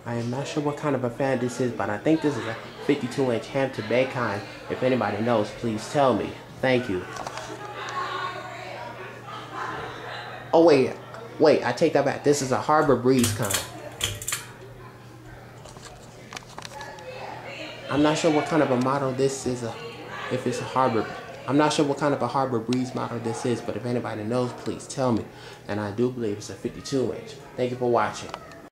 I am not sure what kind of a fan this is, but I think this is a 52-inch Hampton Bay kind. If anybody knows, please tell me. Thank you. Oh wait, I take that back. This is a Harbor Breeze kind. I'm not sure what kind of a model this is. If it's a Harbor, I'm not sure what kind of a Harbor Breeze model this is, but if anybody knows, please tell me. And I do believe it's a 52-inch. Thank you for watching.